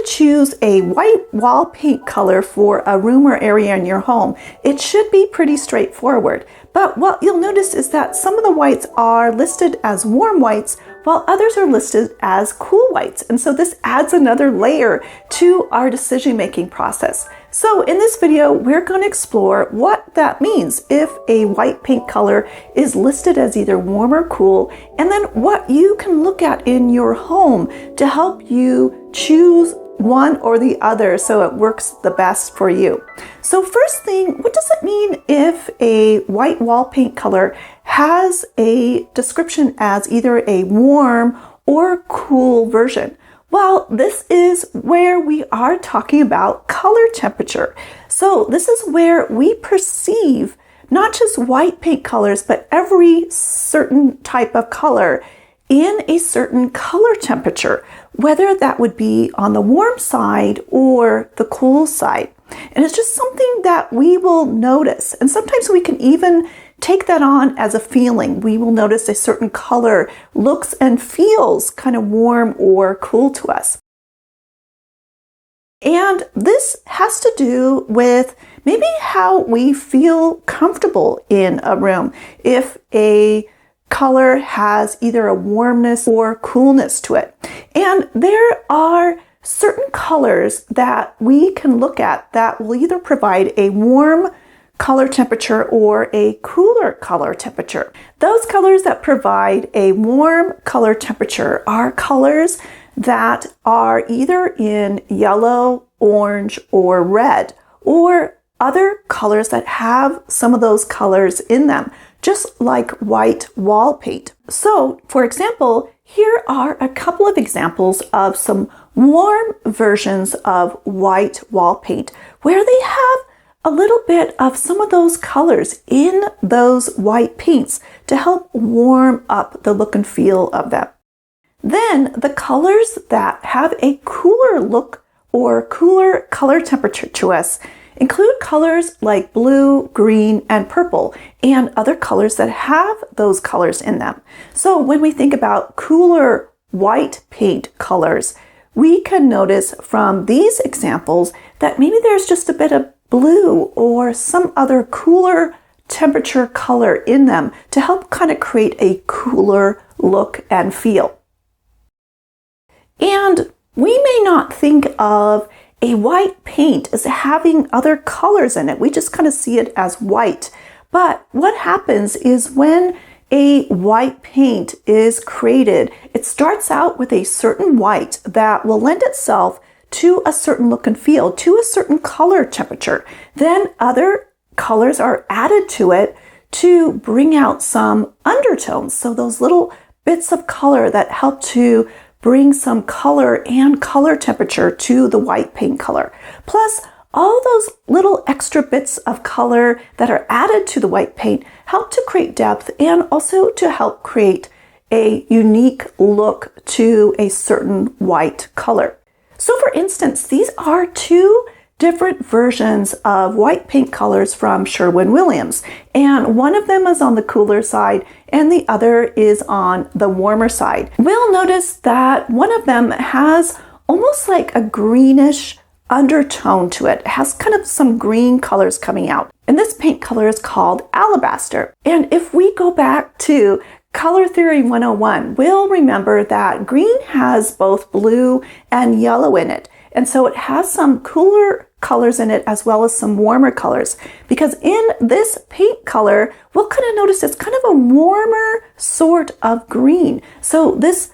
to choose a white wall paint color for a room or area in your home, it should be pretty straightforward. But what you'll notice is that some of the whites are listed as warm whites, while others are listed as cool whites. And so this adds another layer to our decision-making process. So in this video, we're going to explore what that means if a white paint color is listed as either warm or cool, and then what you can look at in your home to help you choose one or the other so it works the best for you. So first thing, what does it mean if a white wall paint color has a description as either a warm or cool version? Well, this is where we are talking about color temperature. So this is where we perceive not just white paint colors, but every certain type of color in a certain color temperature, whether that would be on the warm side or the cool side. And it's just something that we will notice. And sometimes we can even take that on as a feeling. We will notice a certain color looks and feels kind of warm or cool to us. And this has to do with maybe how we feel comfortable in a room. If a color has either a warmness or coolness to it. And there are certain colors that we can look at that will either provide a warm color temperature or a cooler color temperature. Those colors that provide a warm color temperature are colors that are either in yellow, orange, or red, or other colors that have some of those colors in them, just like white wall paint. So, for example, here are a couple of examples of some warm versions of white wall paint where they have a little bit of some of those colors in those white paints to help warm up the look and feel of them. Then the colors that have a cooler look or cooler color temperature to us include colors like blue, green, and purple, and other colors that have those colors in them. So when we think about cooler white paint colors, we can notice from these examples that maybe there's just a bit of blue or some other cooler temperature color in them to help kind of create a cooler look and feel. And we may not think of a white paint as having other colors in it. We just kind of see it as white. But what happens is when a white paint is created, it starts out with a certain white that will lend itself to a certain look and feel, to a certain color temperature. Then other colors are added to it to bring out some undertones. So those little bits of color that help to bring some color and color temperature to the white paint color. Plus, all those little extra bits of color that are added to the white paint help to create depth and also to help create a unique look to a certain white color. So for instance, these are two different versions of white paint colors from Sherwin-Williams, and one of them is on the cooler side and the other is on the warmer side. We'll notice that one of them has almost like a greenish undertone to it. It has kind of some green colors coming out, and this paint color is called Alabaster. And if we go back to Color Theory 101, we'll remember that green has both blue and yellow in it. And so it has some cooler colors in it as well as some warmer colors. Because in this paint color, we'll kind of notice it's kind of a warmer sort of green. So this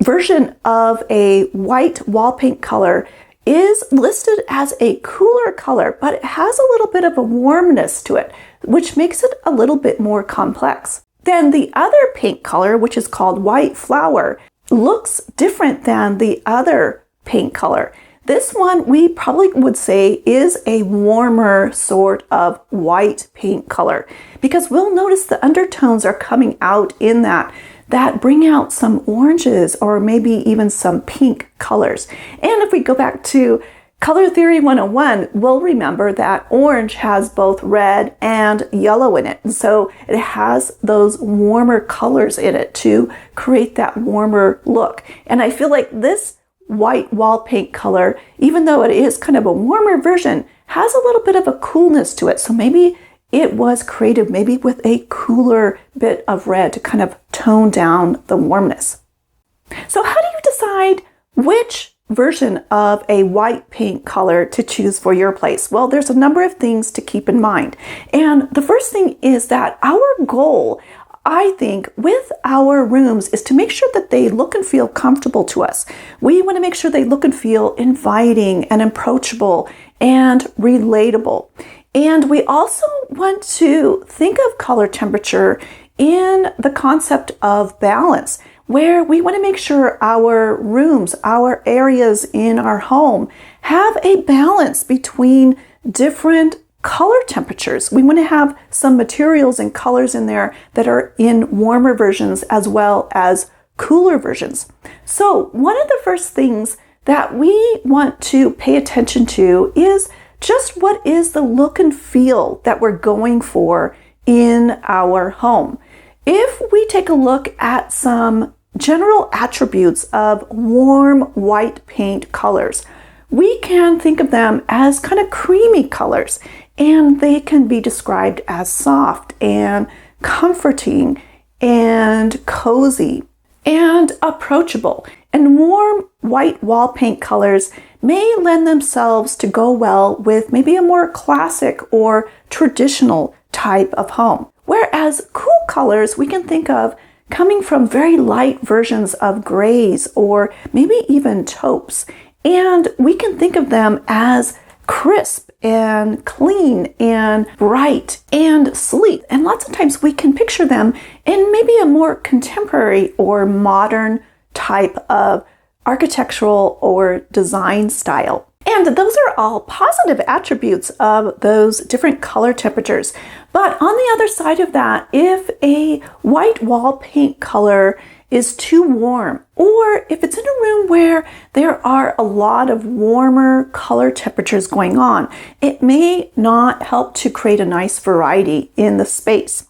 version of a white wall paint color is listed as a cooler color, but it has a little bit of a warmness to it, which makes it a little bit more complex. Then the other paint color, which is called white flower, looks different than the other paint color. This one we probably would say is a warmer sort of white paint color because we'll notice the undertones are coming out in that bring out some oranges or maybe even some pink colors. And if we go back to Color Theory 101, we'll remember that orange has both red and yellow in it. And so it has those warmer colors in it to create that warmer look. And I feel like this white wall paint color, even though it is kind of a warmer version, has a little bit of a coolness to it. So maybe it was created maybe with a cooler bit of red to kind of tone down the warmness. So how do you decide which version of a white paint color to choose for your place? Well, there's a number of things to keep in mind. And the first thing is that our goal, I think, with our rooms is to make sure that they look and feel comfortable to us. We want to make sure they look and feel inviting and approachable and relatable. And we also want to think of color temperature in the concept of balance, where we want to make sure our rooms, our areas in our home have a balance between different color temperatures. We want to have some materials and colors in there that are in warmer versions as well as cooler versions. So one of the first things that we want to pay attention to is just what is the look and feel that we're going for in our home. If we take a look at some general attributes of warm white paint colors, we can think of them as kind of creamy colors, and they can be described as soft and comforting and cozy and approachable. And warm white wall paint colors may lend themselves to go well with maybe a more classic or traditional type of home. Whereas cool colors we can think of coming from very light versions of grays or maybe even taupes. And we can think of them as crisp and clean and bright and sleek. And lots of times we can picture them in maybe a more contemporary or modern type of architectural or design style. And those are all positive attributes of those different color temperatures. But on the other side of that, if a white wall paint color is too warm, or if it's in a room where there are a lot of warmer color temperatures going on, it may not help to create a nice variety in the space.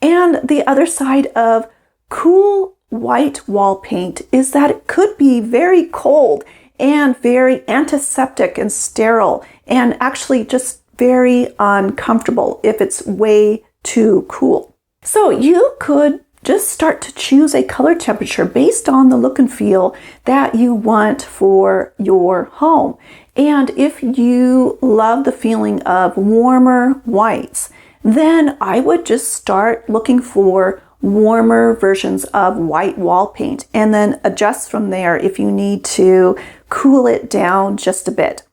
And the other side of cool white wall paint is that it could be very cold and very antiseptic and sterile, and actually just very uncomfortable if it's way too cool. So you could just start to choose a color temperature based on the look and feel that you want for your home. And if you love the feeling of warmer whites, then I would just start looking for warmer versions of white wall paint and then adjust from there if you need to cool it down just a bit.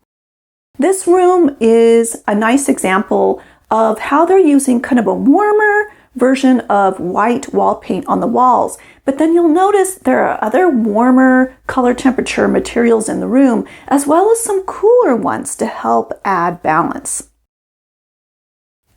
This room is a nice example of how they're using kind of a warmer version of white wall paint on the walls, but then you'll notice there are other warmer color temperature materials in the room, as well as some cooler ones to help add balance.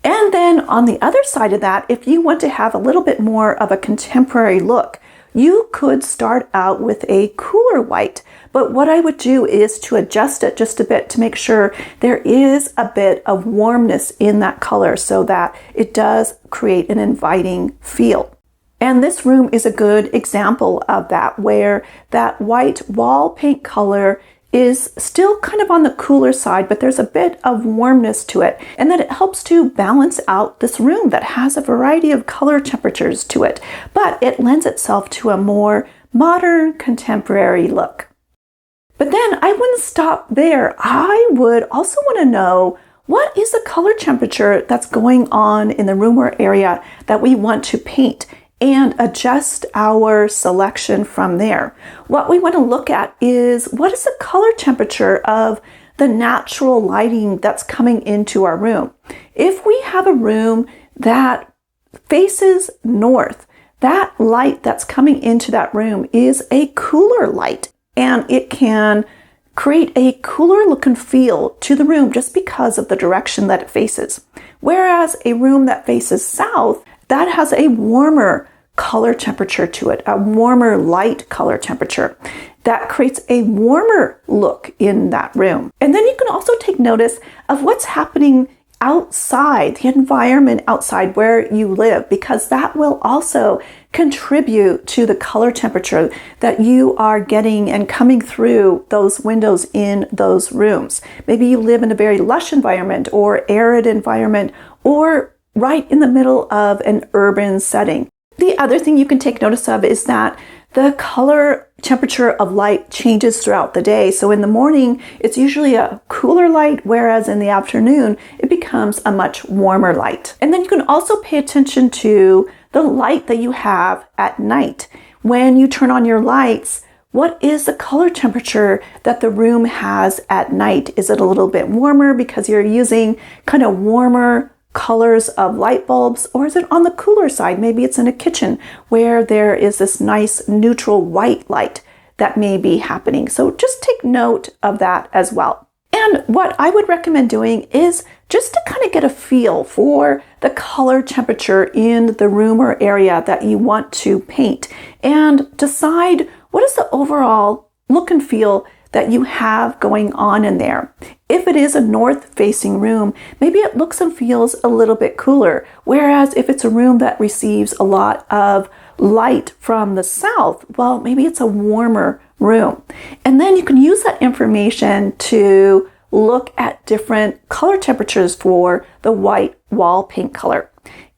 And then on the other side of that, if you want to have a little bit more of a contemporary look, you could start out with a cooler white. But what I would do is to adjust it just a bit to make sure there is a bit of warmness in that color so that it does create an inviting feel. And this room is a good example of that, where that white wall paint color is still kind of on the cooler side, but there's a bit of warmness to it, and that it helps to balance out this room that has a variety of color temperatures to it, but it lends itself to a more modern, contemporary look. But then I wouldn't stop there. I would also want to know, what is the color temperature that's going on in the room or area that we want to paint, and adjust our selection from there. What we want to look at is, what is the color temperature of the natural lighting that's coming into our room? If we have a room that faces north, that light that's coming into that room is a cooler light, and it can create a cooler look and feel to the room just because of the direction that it faces. Whereas a room that faces south, that has a warmer color temperature to it, a warmer light color temperature that creates a warmer look in that room. And then you can also take notice of what's happening outside, the environment outside where you live, because that will also contribute to the color temperature that you are getting and coming through those windows in those rooms. Maybe you live in a very lush environment or arid environment or right in the middle of an urban setting. The other thing you can take notice of is that the color temperature of light changes throughout the day. So in the morning, it's usually a cooler light, whereas in the afternoon, it becomes a much warmer light. And then you can also pay attention to the light that you have at night. When you turn on your lights, what is the color temperature that the room has at night? Is it a little bit warmer because you're using kind of warmer colors of light bulbs, or is it on the cooler side? Maybe it's in a kitchen where there is this nice neutral white light that may be happening. So just take note of that as well. And what I would recommend doing is just to kind of get a feel for the color temperature in the room or area that you want to paint and decide what is the overall look and feel that you have going on in there. If it is a north-facing room, maybe it looks and feels a little bit cooler. Whereas if it's a room that receives a lot of light from the south, well, maybe it's a warmer room. And then you can use that information to look at different color temperatures for the white wall paint color.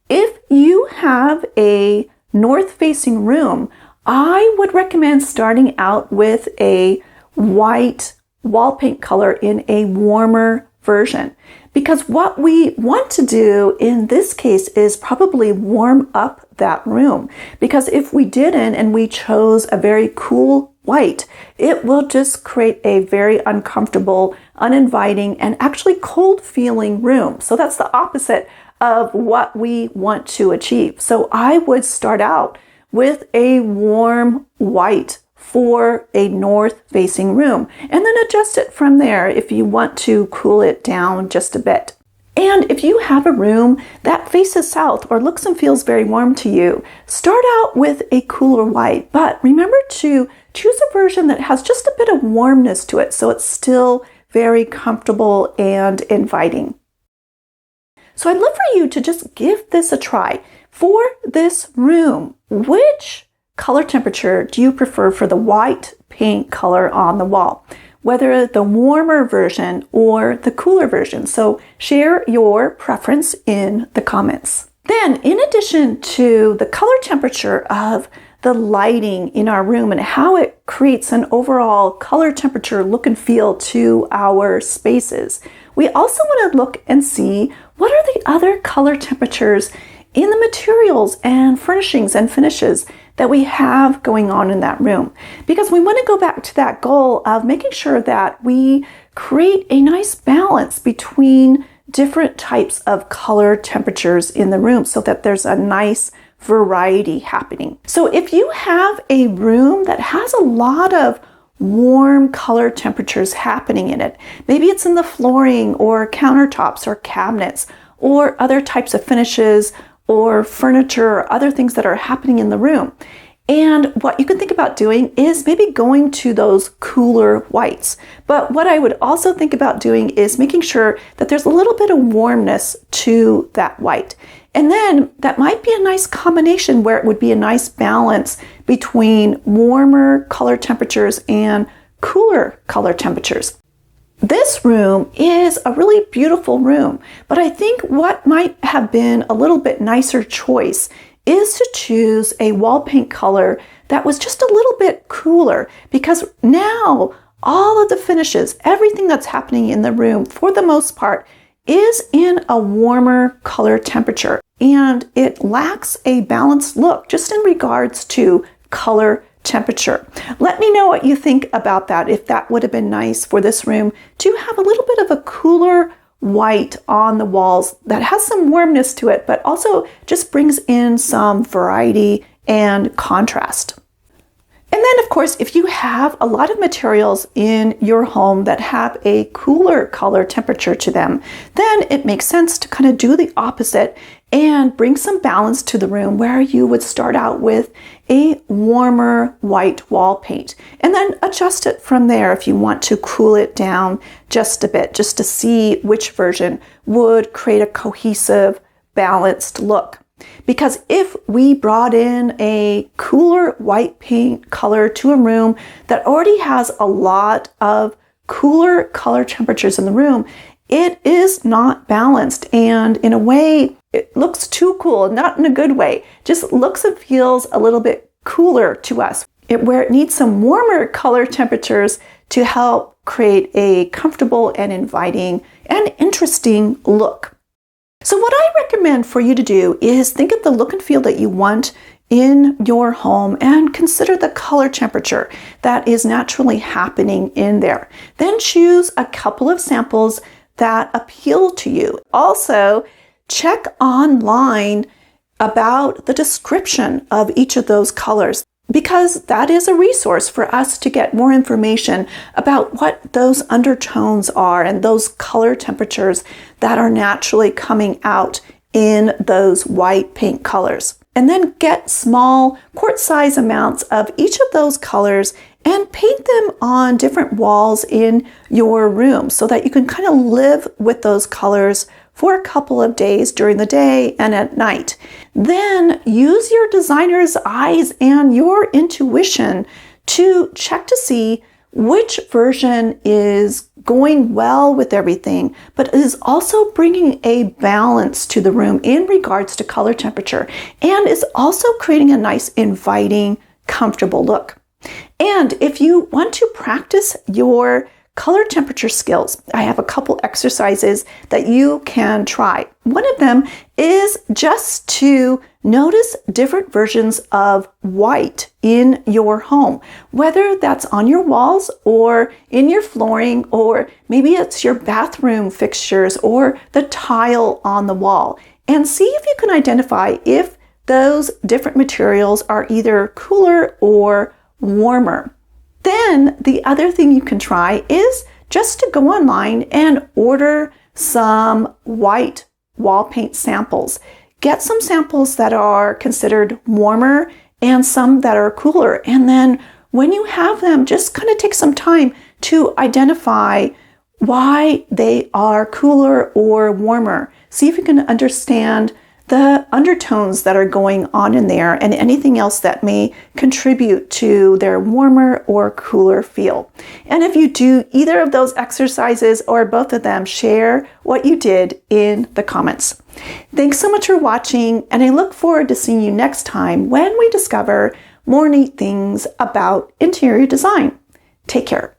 If you have a north-facing room, I would recommend starting out with a white wall paint color in a warmer version, because what we want to do in this case is probably warm up that room, because if we didn't and we chose a very cool white, it will just create a very uncomfortable, uninviting, and actually cold feeling room. So that's the opposite of what we want to achieve. So I would start out with a warm white for a north-facing room, and then adjust it from there if you want to cool it down just a bit. And if you have a room that faces south or looks and feels very warm to you, start out with a cooler white, but remember to choose a version that has just a bit of warmness to it so it's still very comfortable and inviting. So I'd love for you to just give this a try. For this room, which color temperature do you prefer for the white paint color on the wall? Whether the warmer version or the cooler version. So share your preference in the comments. Then, in addition to the color temperature of the lighting in our room and how it creates an overall color temperature look and feel to our spaces, we also want to look and see what are the other color temperatures in the materials and furnishings and finishes that we have going on in that room. Because we want to go back to that goal of making sure that we create a nice balance between different types of color temperatures in the room so that there's a nice variety happening. So if you have a room that has a lot of warm color temperatures happening in it, maybe it's in the flooring or countertops or cabinets or other types of finishes or furniture or other things that are happening in the room. And what you can think about doing is maybe going to those cooler whites. But what I would also think about doing is making sure that there's a little bit of warmness to that white. And then that might be a nice combination where it would be a nice balance between warmer color temperatures and cooler color temperatures. This room is a really beautiful room, but I think what might have been a little bit nicer choice is to choose a wall paint color that was just a little bit cooler, because now all of the finishes, everything that's happening in the room for the most part is in a warmer color temperature, and it lacks a balanced look just in regards to color temperature. Let me know what you think about that, if that would have been nice for this room to have a little bit of a cooler white on the walls that has some warmness to it, but also just brings in some variety and contrast. And then, of course, if you have a lot of materials in your home that have a cooler color temperature to them, then it makes sense to kind of do the opposite and bring some balance to the room, where you would start out with a warmer white wall paint and then adjust it from there if you want to cool it down just a bit, just to see which version would create a cohesive, balanced look. Because if we brought in a cooler white paint color to a room that already has a lot of cooler color temperatures in the room, it is not balanced, and in a way it looks too cool, not in a good way, just looks and feels a little bit cooler to us, where it needs some warmer color temperatures to help create a comfortable and inviting and interesting look. So what I recommend for you to do is think of the look and feel that you want in your home and consider the color temperature that is naturally happening in there. Then choose a couple of samples that appeal to you. Also, check online about the description of each of those colors, because that is a resource for us to get more information about what those undertones are and those color temperatures that are naturally coming out in those white paint colors. And then get small quart-size amounts of each of those colors and paint them on different walls in your room so that you can kind of live with those colors for a couple of days during the day and at night. Then use your designer's eyes and your intuition to check to see which version is going well with everything, but is also bringing a balance to the room in regards to color temperature, and is also creating a nice, inviting, comfortable look. And if you want to practice your color temperature skills, I have a couple exercises that you can try. One of them is just to notice different versions of white in your home, whether that's on your walls or in your flooring, or maybe it's your bathroom fixtures or the tile on the wall, and see if you can identify if those different materials are either cooler or warmer. Then the other thing you can try is just to go online and order some white wall paint samples. Get some samples that are considered warmer and some that are cooler. And then when you have them, just kind of take some time to identify why they are cooler or warmer. See if you can understand the undertones that are going on in there and anything else that may contribute to their warmer or cooler feel. And if you do either of those exercises or both of them, share what you did in the comments. Thanks so much for watching, and I look forward to seeing you next time when we discover more neat things about interior design. Take care.